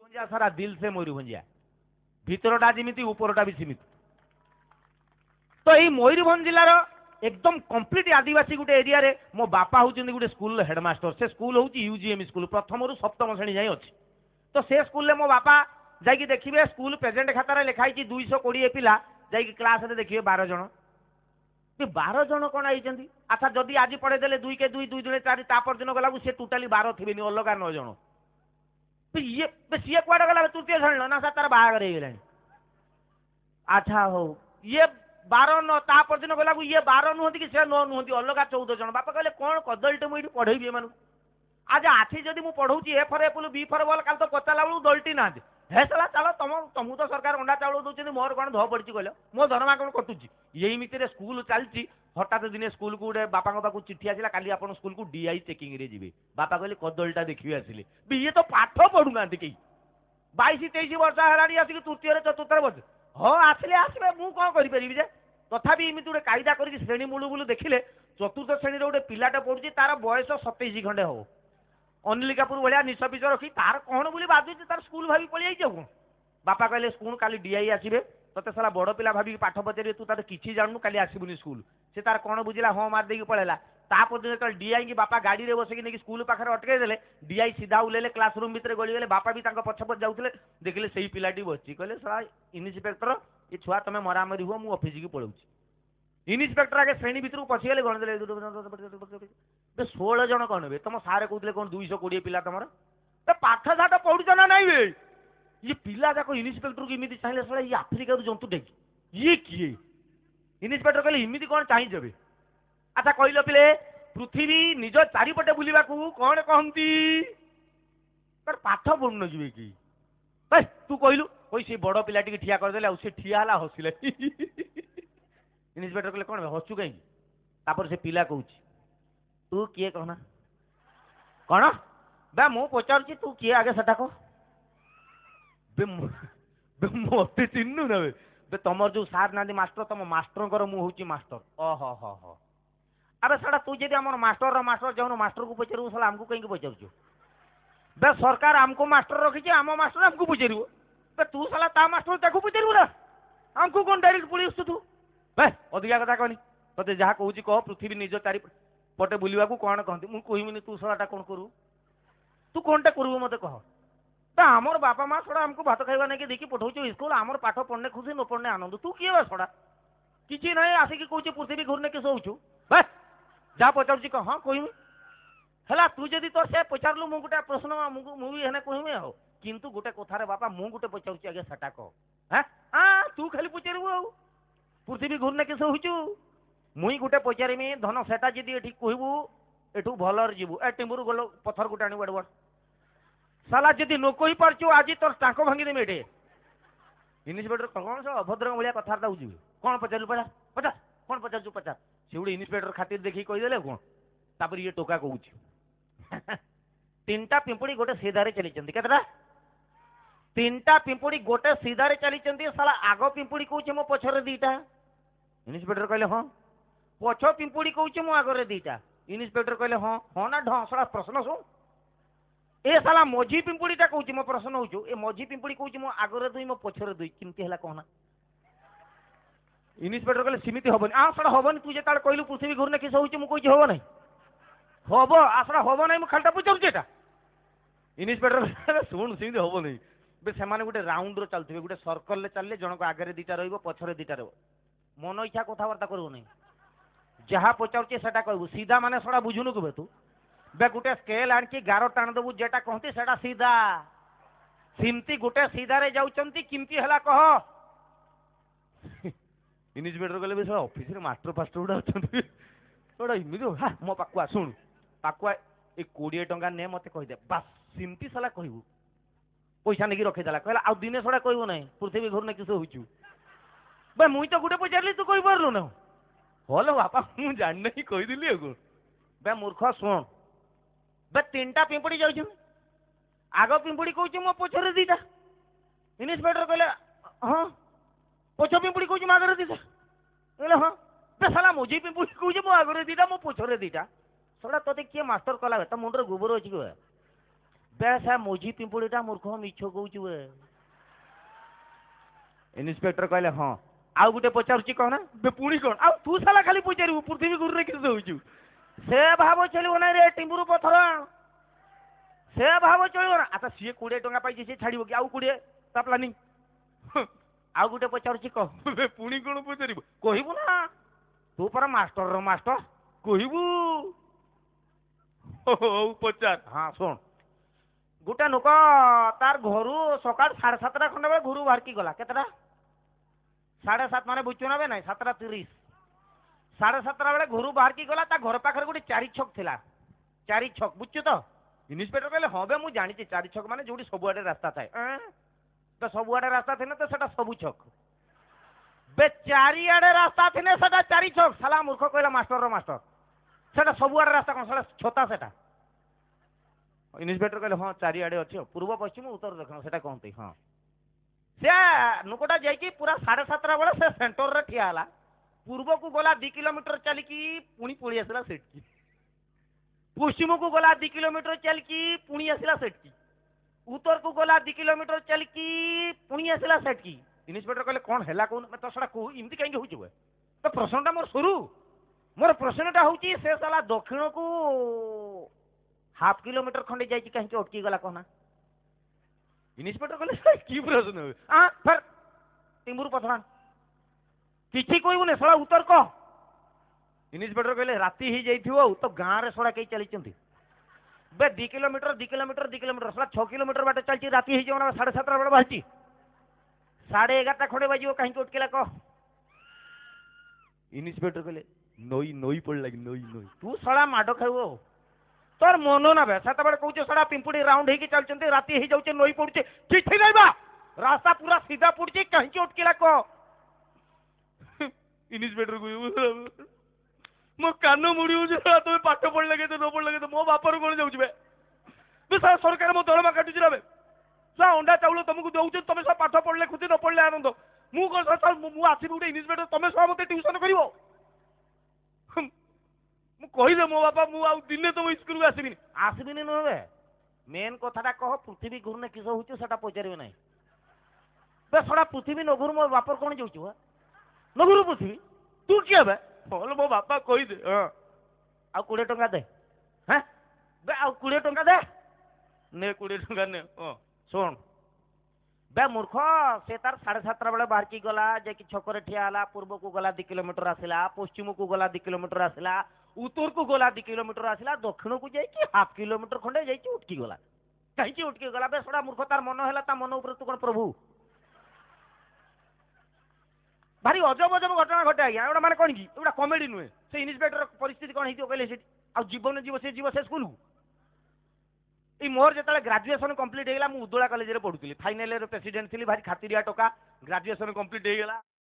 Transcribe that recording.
मयूरभंजिया सारा दिल से मयूरभंजिया भितरटा जमी उपरटा भी सीमित। तो यही मयूरभंज जिलार एकदम कंप्लीट आदिवासी गोटे एरिया रे मो बापा होउछन्ती गोटे स्कूल हेडमास्टर। से स्कूल होउछि यूजीएम स्कूल प्रथम रु सप्तम श्रेणी जाए अच्छी। तो से स्कूल मो बापा जाकि देखिए स्कूल प्रेजेंट खातार लिखाई 220 पिला जाकि क्लास रे देखिए 12 जन। 12 जन कौन आई? अच्छा जदि आज पढ़ेदेले 2 के 2 2 दुणे 4 तापर दिन गला सी टोटाली 12 थे अलग 9 जन। ये सी कुआडे गला तृतीय श्रेणी ना तार बाहागर हो गला। अच्छा हो ये 12 9 तापर दिन गला ये 12 नुहति कि 9 नुहति अलग 14 जन। बापा कहले कौन कदलटे मुझे पढ़ेबी एम। आज आछि जदि मु पढ़ाऊँ ए फर एप्पल बी फर बल काल तो पचारा बेलू दलटी ना हे सला चलो तुमको तो सरकार अंडा चाउल दौरान मोर कौन ध पड़ी कहल मो दरमा कौन कटुची यही मित्र स्कूल चलती। हठात दिने स्कूल को गोटे बापा पाक चिठी आसला काली आप स्कूल को डीआई चेकिंग रे जी। बापा कहले कदलटा देखिए आसिले ये तो पाठ पढ़ुना कहीं 22 23 वर्ष है आसिक तृतीय चतुर्थ वर्ष हाँ आसिले आसवे मु कौन करी जे तथापि एमती गोटे कायदा करके श्रेणी मूलू मूलू देखिले चतुर्थ श्रेणी गोटे पिलाटे पढ़ुची तार बयस 27 खंडे हम अनिल कपूर भाया निश पिश रखी तार कौन बोली बाजुची तार स्कूल भाभी पलि जाइए। बापा कहले स्कूल काली डीआई आसवे ते सारा बड़ पिला भाभी पाठ पचारे तू तार किसी जानू काली आसबुनि स्कूल से तार कौन बुझला हाँ मारदेकी पड़ेगा। तापर दिन जो डीआई की बापा गाड़ी में बसिक नहीं स्कूल पाखे अटकई देले डीआई सीधा उल्ले क्लासरूम भितर गलीगले बापा भी पछपछ जाऊे देखिले से पिलाटी बसची कहले सारा इन्स्पेक्टर ये छुआ तुम मरामरी हुआ मु ऑफिस की पलाऊँ। इन्स्पेक्टर आगे श्रेणी भितर पशिगले गणदे 16 जन कौन हे तुम सारे कहते कौन 220 पिला तुम पाठ साठ पढ़ुच ना नाई वे ये पिला जाक इन्स्पेक्टर को इमिति चाहिए साला ये आफ्रिका जंतु टे ये किए इन्स्पेक्टर कहले इमिति कौन चाहिए। अच्छा कहल पिले पृथ्वी निज चारिपटे बुलवा कौन कहती पाठ पढ़ुन जी कि तू कहलु कोई से बड़ पिला ठिया करदे से ठिया हसिले। इन्स्पेक्टर कहले कौन हसु कहीं तापर से पिला कहूँ तू किए कहना कौन बे मु पचारुची तू किए आगे सेटा कह मत चिन्हु ना बे तुम जो सार ना मास्टर तुम मास्टर मुझे मास्टर ओह हो अरे साड़ा तू जब आम मास्टर जाऊन मास्टर को पचारू साला आमको कहीं पचारू बे सरकार आमको मास्टर रखी आम मास्टर आमको पचारू बे तू साला ता मास्टर ताको पचारू ना आमको कौन डायरेक्ट पुलिस तू बे अधिका कथा कहनी ते जहाँ कहूँ कह पृथ्वी निज चारि पटे बुलवा कौन कहती मुझे कहमिनी तू सालाटा कौन करू तू कौनटा करू मत कह तो आमर बापा माँ सड़ा आमको भात खावा नहीं देखी पठाऊ स्कूल आमर पाठ पढ़ने खुशी न पढ़ने आनंद तू किए सड़ा किसी ना आसिक कौच पृथ्वी घूरने किस होचु बे जहाँ पचार कह हाँ कहमी है तू जदि तो से पचारू मु गोटे प्रश्न मुझे कहमी आ किंतु गोटे कथार बापा मु गोटे पचारूँ आगे सेटा कह हाँ तू खाली पचारू पृथ्वी घूरने किस होचु मुई गोटे पचारमी धन सेटा जदि ये कहबू एठू भलर जीवु ए टिम्बुरु गल पथर गोटे आनी बड़ साला जदि न कही पार्छु आज तोर टाँक भांगीदेमी एटे। इन्स्पेक्टर कौन से अभद्र भाया कथबार्ता हो कौन पचारू पचार पचार कौन पचारू पचार से गोटे इन्स्पेक्टर खातिर देखिए कहीदेले कौन तापर ये टोका कहूँ 3टा पिंपुड़ी गोटे सीधारे चली केतटा 3टा पिंपुड़ी गोटे सीधारे चली साला आग पिंपुड़ी कहूँ मो पछरे 2टा। इन्स्पेक्टर कहले हाँ पछ पिंपुड़ी कहूँ मो आगे 2टा। इन्स्पेक्टर कहले हाँ हाँ ना ढ साला प्रश्न शुण ए साला मझी पिंपुड़ीटा कहूँ मो प्रश्न हो ए मझी पिंपुड़ी कहूँ मो आगे 2 मो पछरे 2 केमती है कहना। इन्स्पेक्टर कहले सेमती हेनी आ साला हेनी तू जो कहलु पृथ्वी घूरने किस हो मुझे हम ना हम आ साला हम ना मुझे खालीटा पचारूँ। इन्स्पेक्टर शुण सेमती हम नहीं बे से गोटे राउंड चलते गोटे सर्कल चलिए जनक आगे 2टा रछरे 2टा मन इच्छा कथबार्ता करू नहीं जहाँ पचारूचे सेटा कहू सीधा माने सड़ा बुझुनु कि तू बे गोटे स्केल आणिकी गार टाण देबू जेटा कहती सेटा सीधा सिमती गोटे सीधारे जाउचंती किमती हला कह। इन्स्पेक्टर कहले बे ऑफिस रे मास्टर फास्टर गुडा अछंती बड़ा इमिदो हा मो पाकुआ सुन पाकुआ ए 20 टंका ने मते कहि दे बस सिमती सला कहबू पैसा नहीं रखे देला कहला आ दिने सड़ा कहबू नहीं पृथ्वी घूरने किस होचू बे मुई तो गोटे पचारली तू कहि पारलु ना हलो बापा मु जान नहीं कहि दिली एगो बे मूर्ख सुन बे 3टा पिंपुड़ी जाउछ आग पिंपुड़ी कहूँ मो पछरे 2टा। इन्स्पेक्टर कहले हाँ पछ पिंपुड़ी कहूँ मो आगे 2टा कहले हाँ बे साला मझी पिंपुड़ी कहूँ मो आगे 2टा मो पछरे 2टा सड़ा तोते किए मास्टर कला तो मुंडर गोबर अच्छी पैसा मोझी पिंपुड़ीटा मूर्ख मिछ कहूँ बे इन्स्पेक्टर कहले हाँ आउ गोटे पचारुची कहना बे पुणी कौन आ तू साला खाली पचारू पृथ्वी गुरु किस दौचु से भाव चलो ना रे टिम्बुरु पथर से भाव चलो ना अच्छा सी 20 टंका पाई सी छाड़ कि आउ 20 ता प्लानिंग आउ गोटे पचारुची कह पुणी कौन पचार कहबू ना तू पर मास्टर मास्टर कहबू पचार हाँ शुण गोटे लोक तार घर सकाल 7:30 खंडे बेले घर बाहर की गला केतटा 7:30 माने बुझु ना बे ना 7:30 7:30 बेले घर बाहर की गला ता घर पाखर गोटे 4 छक थिला 4 छक बुझु तो इन्स्पेक्टर कहले हाँ बे मु जानी 4 छक माने जोड़ी सबुआडे रास्ता थाए तो सबुआडे रास्ता थे तो सेटा सबु छक बे चारिआडे रास्ता थिने सेटा 4 छक साला मूर्ख कहला मास्टर रो मास्टर सेटा सबुआडे रास्ता कौन साला छता सेटा इन्स्पेक्टर कहले हाँ चारिआडे अच्छे पूर्व पश्चिम उत्तर दक्षिण सेटा कहते हाँ से नुकटा जाइए पूरा 7:30 बेले से सेंटर रे ठिया हला पूर्व को गला 2 किलोमीटर चलिकी पुणी पड़ी आसला सेटकी पश्चिम को गला 2 किलोमीटर चलिकी पुणी आसला सेटकी उत्तर को गला 2 किलोमीटर चलिकी पुणी आसला सेटकी इन्स्पेक्टर कहले कौन हैला कौन मैं तो सड़ा कहू इमती कहीं होउछ तो प्रश्नटा मोर शुरू मोर प्रश्नटा होउची से साला दक्षिण को हाफ किलोमीटर खंडे जाइए कहीं अटकी गला कहना इन्स्पेक्टर कहले की प्रश्न फिर टिम्बुरु पथरान किछि कहबुने सड़ा उत्तर कह इन्स्पेक्टर कहले राति ही जाइथिबो तो गाँ रे सड़ा कई चली बे 2 किलोमीटर 2 किलोमीटर 2 किलोमीटर सड़ा 6 किलोमीटर बाटे चलची राति ही जाओ 7:30 बेले बाहरची 11:30 खंडे बाजियो कहीं अटकेला कह इन्स्पेक्टर कहले नई नई पड़ लगी नई नई तू सड़ा माड खाइबो तोर मन ना बे सत बेले कहूछ सड़ा पिंपुड़ी राउंड होगी चलते राति ही जाऊे नई पड़ुचे किछि नहीं बा रास्ता पूरा सीधा पड़ुचे कहीं अटकेला कह इन्स्पेक्टर को मो कान मुड़ी तुम पाठ पढ़ लगे तो न पढ़ लगे तो मो बापर कौन जाऊे बे सारा सरकार मो दरमा काटुची रे सा अंडा चाउल तुमको दौचे तुम सब पाठ पढ़ले खुशी न पढ़ले आनंद मु आसबि गोटे इन्स्पेक्टर तुम सब मत ट्यूशन कर कहीदे मो बापा मु दिने तुम स्कूल आसबिनी आसबिनी नुहे मेन कथाटा कह पृथ्वी घूर्णे किस हो पचारे ना बे सड़ा पृथ्वी न घूर मो बापर कौन जाऊँ न घूर पृथ्वी तू किए बे बोल मो बापा कहीदे आ 20 टंका दे हाँ बे आ 20 टंका दे ने 20 टंका ने शुण बे मूर्ख से तार 7:30 बेले बाहर की गला जाकि छकरे ठिया हला पूर्व को गला 2 किलोमीटर आसला पश्चिम को गला 2 किलोमीटर आसला उत्तर को गला 2 किलोमीटर आसला दक्षिण को जाइए हाफ किलोमीटर खंडे जाइए उठकी गला कहीं उठकी गला बे सड़ा मूर्ख तार मन है ता मन उपर तू कौन प्रभु भारी अजब अजब घटना घटे आज्ञा एटा माने कौन की एटा कमेडी नुहे से इन्स्पेक्टर परिस्थिति कौन होती कहले आ जीवन जीव से स्कूल को मोर जो ग्राजुएसन कंप्लीट होगा मुझे उदोला कॉलेज में पढ़ुली फाइनाल प्रेसिडेंट थी भारी खातिरिया टोका ग्राजुएसन कंप्लीट होगा